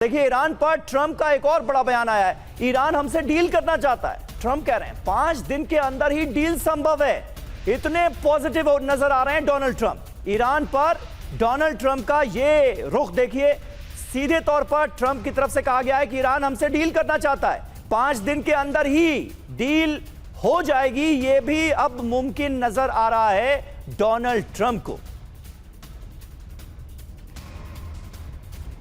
देखिए, ईरान पर ट्रंप का एक और बड़ा बयान आया है। ईरान हमसे डील करना चाहता है। ट्रंप कह रहे हैं 5 दिन के अंदर ही डील संभव है। इतने पॉजिटिव नजर आ रहे हैं डोनाल्ड ट्रंप। ईरान पर डोनाल्ड ट्रंप का ये रुख देखिए, सीधे तौर पर ट्रंप की तरफ से कहा गया है कि ईरान हमसे डील करना चाहता है, 5 दिन के अंदर ही डील हो जाएगी। यह भी अब मुमकिन नजर आ रहा है डोनाल्ड ट्रंप को।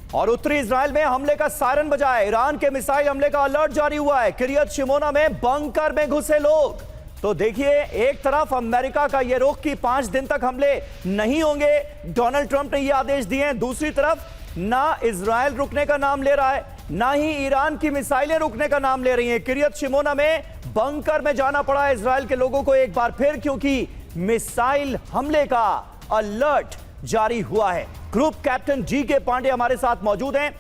और उत्तरी इजराइल में हमले का सायरन बजा है। ईरान के मिसाइल हमले का अलर्ट जारी हुआ है। किरियत शिमोना में बंकर में घुसे लोग। तो देखिए, एक तरफ अमेरिका का यह रुख कि 5 दिन तक हमले नहीं होंगे, डोनाल्ड ट्रंप ने यह आदेश दिए हैं। दूसरी तरफ ना इजराइल रुकने का नाम ले रहा है, ना ही ईरान की मिसाइलें रुकने का नाम ले रही हैं। किरियत शिमोना में बंकर में जाना पड़ा है इजराइल के लोगों को एक बार फिर, क्योंकि मिसाइल हमले का अलर्ट जारी हुआ है। Group captain GK. पांडे हमारे साथ मौजूद हैं।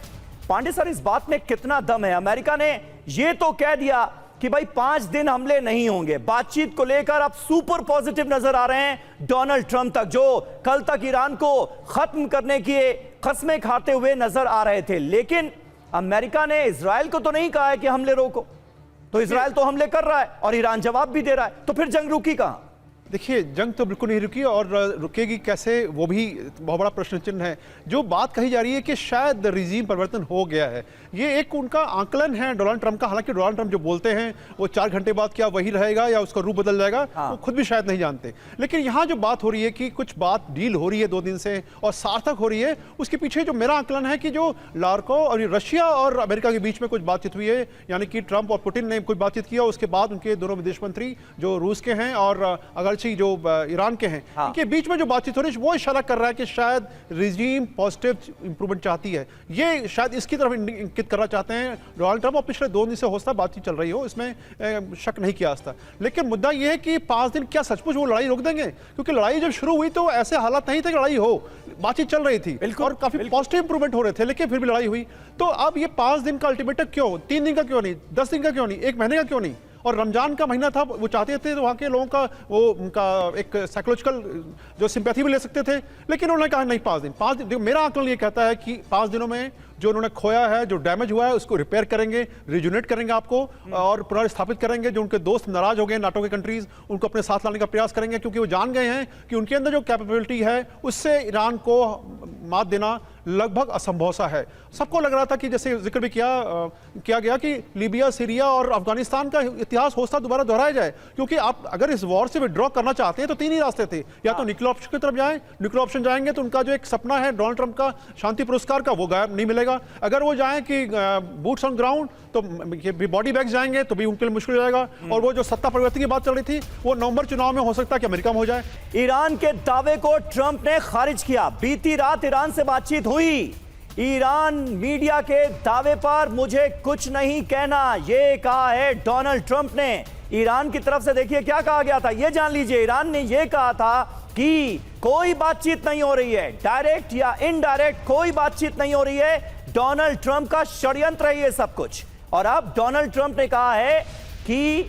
पांडे सर, इस बात में कितना दम है? अमेरिका ने यह तो कह दिया कि भाई 5 दिन हमले नहीं होंगे। बातचीत को लेकर अब सुपर पॉजिटिव नजर आ रहे हैं डोनाल्ड ट्रंप तक, जो कल तक ईरान को खत्म करने की कस्में खाते हुए नजर आ रहे थे। लेकिन अमेरिका ने इजराइल को तो नहीं कहा है कि हमले रोको। तो इजराइल तो हमले कर रहा है और ईरान जवाब भी दे रहा है। तो फिर जंग रुकी कहां? देखिए, जंग तो बिल्कुल नहीं रुकी, और रुकेगी कैसे वो भी बहुत बड़ा प्रश्न चिन्ह है। जो बात कही जा रही है कि शायद रिजीम परिवर्तन हो गया है, ये एक उनका आंकलन है डोनाल्ड ट्रंप का। हालांकि डोनाल्ड ट्रंप जो बोलते हैं वो 4 घंटे बाद क्या वही रहेगा या उसका रूप बदल जाएगा, वो खुद भी शायद नहीं जानते। लेकिन यहाँ जो बात हो रही है कि कुछ बात डील हो रही है 2 दिन से और सार्थक हो रही है, उसके पीछे जो मेरा आंकलन है कि जो लार्को और रशिया और अमेरिका के बीच में कुछ बातचीत हुई है, यानी कि ट्रंप और पुतिन ने कुछ बातचीत किया, उसके बाद उनके दोनों विदेश मंत्री जो रूस के हैं और अगरची जो ईरान के हैं, इनके बीच में जो बातचीत हो रही है वो इशारा कर रहा है कि शायद रिजीम पॉजिटिव इंप्रूवमेंट चाहती है। ये शायद इसकी तरफ इंगित करना चाहते हैं डोनाल्ड ट्रंप, और पिछले 2 दिन से हो सकता बातचीत चल रही हो, इसमें शक नहीं किया जाता। लेकिन मुद्दा यह है कि 5 दिन क्या सचमुच वो लड़ाई रोक देंगे? क्योंकि लड़ाई जब शुरू हुई तो ऐसे हालात नहीं थे कि लड़ाई हो, बातचीत चल रही थी और काफी पॉजिटिव इंप्रूवमेंट हो रहे थे, लेकिन फिर भी लड़ाई हुई। तो अब ये 5 दिन का अल्टीमेटम क्यों? 3 दिन का क्यों नहीं? 10 दिन का क्यों नहीं? 1 महीने का क्यों नहीं? और रमजान का महीना था, वो चाहते थे तो वहाँ के लोगों का वो उनका एक साइकोलॉजिकल जो सिंपैथी भी ले सकते थे, लेकिन उन्होंने कहा नहीं 5 दिन। मेरा आंकलन ये कहता है कि 5 दिनों में जो उन्होंने खोया है, जो डैमेज हुआ है, उसको रिपेयर करेंगे, रिजुनेट करेंगे आपको और पुनर्स्थापित करेंगे। जो उनके दोस्त नाराज हो गए नाटो के कंट्रीज, उनको अपने साथ लाने का प्रयास करेंगे, क्योंकि वो जान गए हैं कि उनके अंदर जो कैपेबिलिटी है उससे ईरान को मात देना लगभग असंभव सा है। सबको लग रहा था कि जैसे जिक्र भी किया गया कि लीबिया, सीरिया और अफगानिस्तान का इतिहास हो सकता दोबारा दोहराया जाए, क्योंकि आप अगर इस वॉर से विड्रॉ करना चाहते हैं तो 3 ही रास्ते थे। या तो न्यूक्लियर ऑप्शन की तरफ जाएं, न्यूक्लियर ऑप्शन जाएंगे तो उनका जो एक सपना है डोनाल्ड ट्रंप का शांति पुरस्कार का, वो गायब नहीं मिलेगा। अगर वो जाएं कि बूट्स ऑन ग्राउंड, तो बॉडी बैग्स जाएंगे तो भी उनके लिए मुश्किल हो जाएगा। और वो जो सत्ता परिवर्तन की बात चल रही थी, वो नवंबर चुनाव में हो सकता है कि अमेरिका में हो जाए। ईरान के दावे को ट्रंप ने खारिज किया। बीती रात ईरान से बातचीत हुई। ईरान मीडिया के दावे पर मुझे कुछ नहीं कहना, यह कहा है डोनाल्ड ट्रंप ने। ईरान की तरफ से देखिए क्या कहा गया था, यह जान लीजिए। ईरान ने यह कहा था कि कोई बातचीत नहीं हो रही है, डायरेक्ट या इनडायरेक्ट कोई बातचीत नहीं हो रही है। डोनाल्ड ट्रंप का षड्यंत्र है ये सब कुछ। और अब डोनाल्ड ट्रंप ने कहा है कि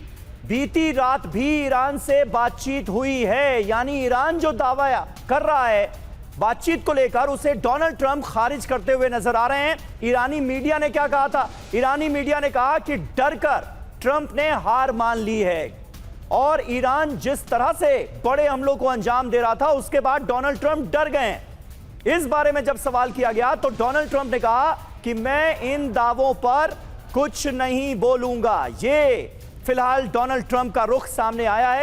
बीती रात भी ईरान से बातचीत हुई है, यानी ईरान जो दावा कर रहा है बातचीत को लेकर, उसे डोनाल्ड ट्रंप खारिज करते हुए नजर आ रहे हैं। ईरानी मीडिया ने क्या कहा था? ईरानी मीडिया ने कहा कि डरकर ट्रंप ने हार मान ली है, और ईरान जिस तरह से बड़े हमलों को अंजाम दे रहा था उसके बाद डोनाल्ड ट्रंप डर गए। इस बारे में जब सवाल किया गया तो डोनाल्ड ट्रंप ने कहा कि मैं इन दावों पर कुछ नहीं बोलूंगा। ये फिलहाल डोनाल्ड ट्रंप का रुख सामने आया है।